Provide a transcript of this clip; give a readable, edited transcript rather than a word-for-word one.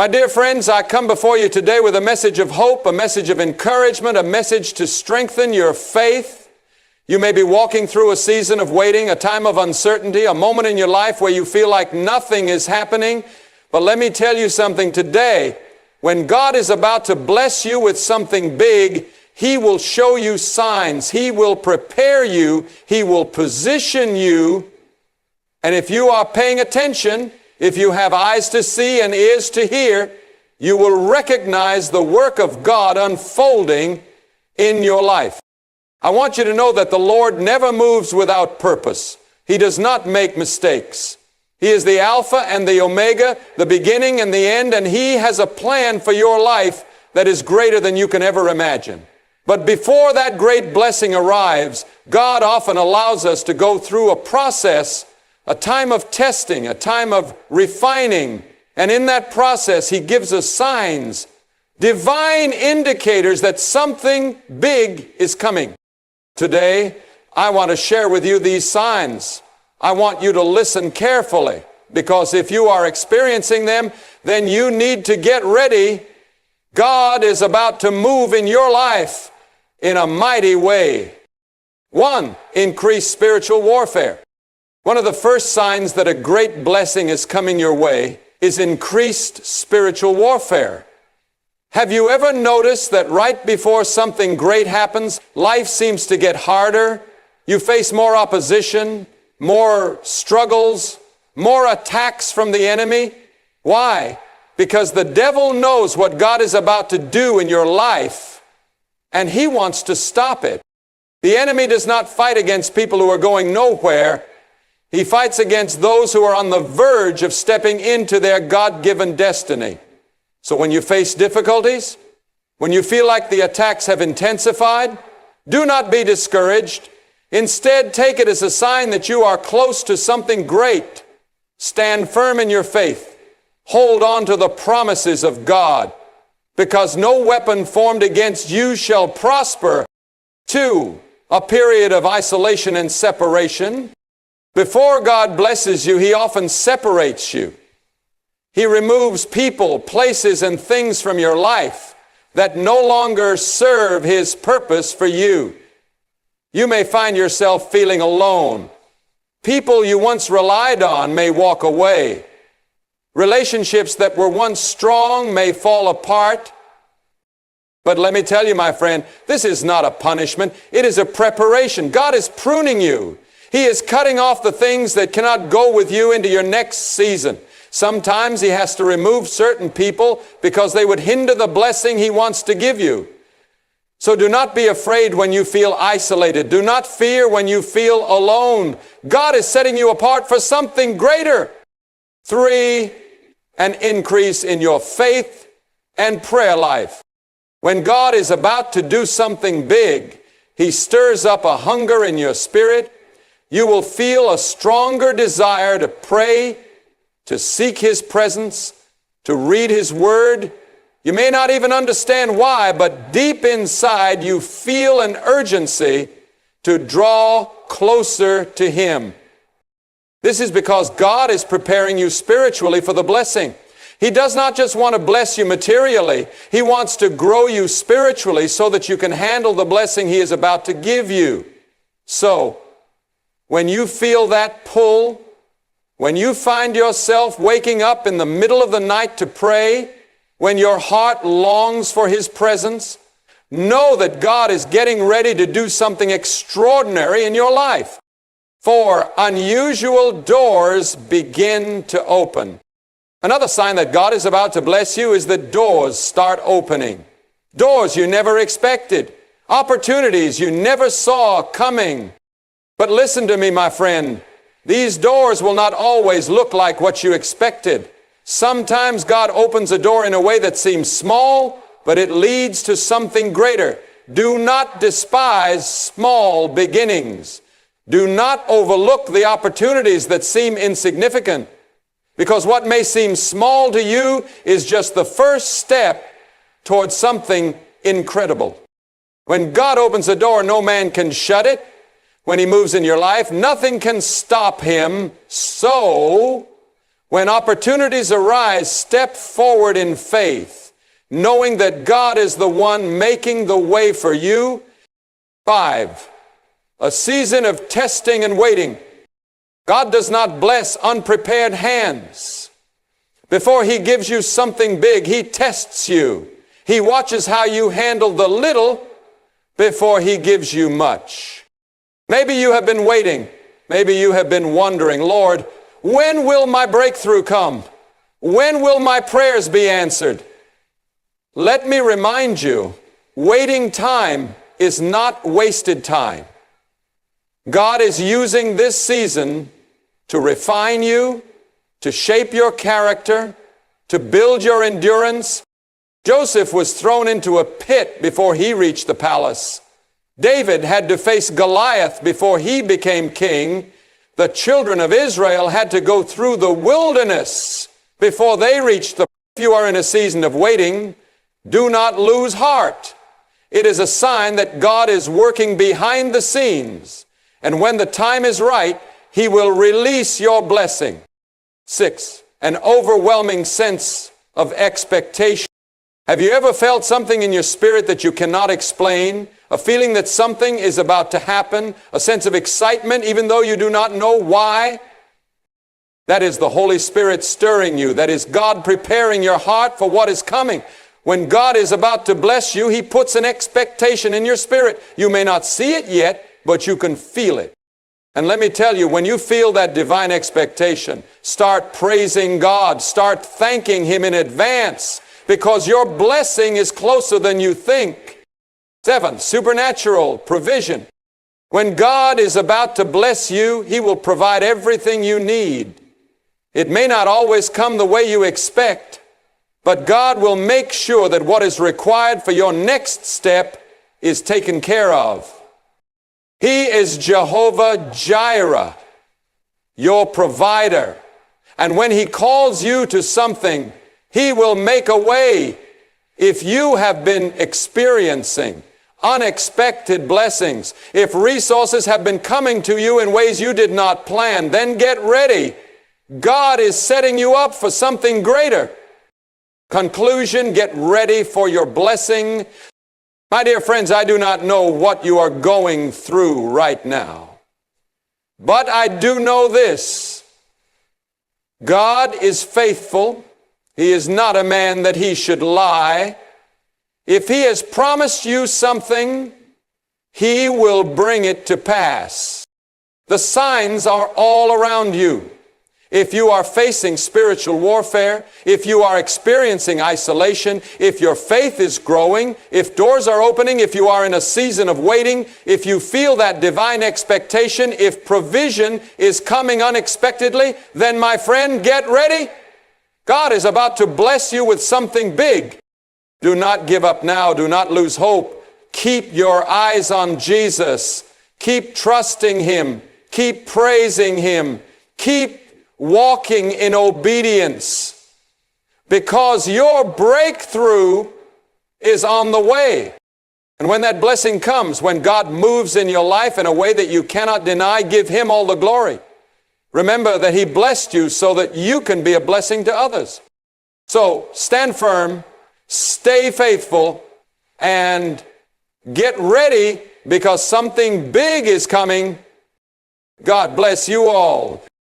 My dear friends, I come before you today with a message of hope, a message of encouragement, a message to strengthen your faith. You may be walking through a season of waiting, a time of uncertainty, a moment in your life where you feel like nothing is happening. But let me tell you something today. When God is about to bless you with something big, He will show you signs. He will prepare you. He will position you. And if you are paying attention, if you have eyes to see and ears to hear, you will recognize the work of God unfolding in your life. I want you to know that the Lord never moves without purpose. He does not make mistakes. He is the Alpha and the Omega, the beginning and the end, and He has a plan for your life that is greater than you can ever imagine. But before that great blessing arrives, God often allows us to go through a process, a time of testing, a time of refining. And in that process, He gives us signs, divine indicators that something big is coming. Today, I want to share with you these signs. I want you to listen carefully, because if you are experiencing them, then you need to get ready. God is about to move in your life in a mighty way. 1, increased spiritual warfare. One of the first signs that a great blessing is coming your way is increased spiritual warfare. Have you ever noticed that right before something great happens, life seems to get harder? You face more opposition, more struggles, more attacks from the enemy. Why? Because the devil knows what God is about to do in your life, and he wants to stop it. The enemy does not fight against people who are going nowhere. He fights against those who are on the verge of stepping into their God-given destiny. So when you face difficulties, when you feel like the attacks have intensified, do not be discouraged. Instead, take it as a sign that you are close to something great. Stand firm in your faith. Hold on to the promises of God, because no weapon formed against you shall prosper. 2, a period of isolation and separation. Before God blesses you, He often separates you. He removes people, places, and things from your life that no longer serve His purpose for you. You may find yourself feeling alone. People you once relied on may walk away. Relationships that were once strong may fall apart. But let me tell you, my friend, this is not a punishment. It is a preparation. God is pruning you. He is cutting off the things that cannot go with you into your next season. Sometimes He has to remove certain people because they would hinder the blessing He wants to give you. So do not be afraid when you feel isolated. Do not fear when you feel alone. God is setting you apart for something greater. 3, an increase in your faith and prayer life. When God is about to do something big, He stirs up a hunger in your spirit. You will feel a stronger desire to pray, to seek His presence, to read His Word. You may not even understand why, but deep inside you feel an urgency to draw closer to Him. This is because God is preparing you spiritually for the blessing. He does not just want to bless you materially. He wants to grow you spiritually so that you can handle the blessing He is about to give you. So, when you feel that pull, when you find yourself waking up in the middle of the night to pray, when your heart longs for His presence, know that God is getting ready to do something extraordinary in your life. For unusual doors begin to open. Another sign that God is about to bless you is that doors start opening. Doors you never expected. Opportunities you never saw coming. But listen to me, my friend. These doors will not always look like what you expected. Sometimes God opens a door in a way that seems small, but it leads to something greater. Do not despise small beginnings. Do not overlook the opportunities that seem insignificant, because what may seem small to you is just the first step towards something incredible. When God opens a door, no man can shut it. When He moves in your life, nothing can stop Him. So, When opportunities arise, step forward in faith, knowing that God is the one making the way for you. 5, a season of testing and waiting. God does not bless unprepared hands. Before He gives you something big, He tests you. He watches how you handle the little before He gives you much. Maybe you have been waiting. Maybe you have been wondering, Lord, when will my breakthrough come? When will my prayers be answered? Let me remind you, waiting time is not wasted time. God is using this season to refine you, to shape your character, to build your endurance. Joseph was thrown into a pit before he reached the palace. David had to face Goliath before he became king. The children of Israel had to go through the wilderness before they reached the... If you are in a season of waiting, do not lose heart. It is a sign that God is working behind the scenes. And when the time is right, He will release your blessing. 6, an overwhelming sense of expectation. Have you ever felt something in your spirit that you cannot explain? A feeling that something is about to happen? A sense of excitement even though you do not know why? That is the Holy Spirit stirring you. That is God preparing your heart for what is coming. When God is about to bless you, He puts an expectation in your spirit. You may not see it yet, but you can feel it. And let me tell you, when you feel that divine expectation, start praising God. Start thanking Him in advance, because your blessing is closer than you think. 7, supernatural provision. When God is about to bless you, He will provide everything you need. It may not always come the way you expect, but God will make sure that what is required for your next step is taken care of. He is Jehovah Jireh, your provider. And when He calls you to something, He will make a way. If you have been experiencing unexpected blessings, if resources have been coming to you in ways you did not plan, then get ready. God is setting you up for something greater. Conclusion, get ready for your blessing. My dear friends, I do not know what you are going through right now, but I do know this. God is faithful. He is not a man that He should lie. If He has promised you something, He will bring it to pass. The signs are all around you. If you are facing spiritual warfare, if you are experiencing isolation, if your faith is growing, if doors are opening, if you are in a season of waiting, if you feel that divine expectation, if provision is coming unexpectedly, then my friend, get ready. God is about to bless you with something big. Do not give up now. Do not lose hope. Keep your eyes on Jesus. Keep trusting Him. Keep praising Him. Keep walking in obedience, because your breakthrough is on the way. And when that blessing comes, when God moves in your life in a way that you cannot deny, give Him all the glory. Remember that He blessed you so that you can be a blessing to others. So stand firm, stay faithful, and get ready, because something big is coming. God bless you all.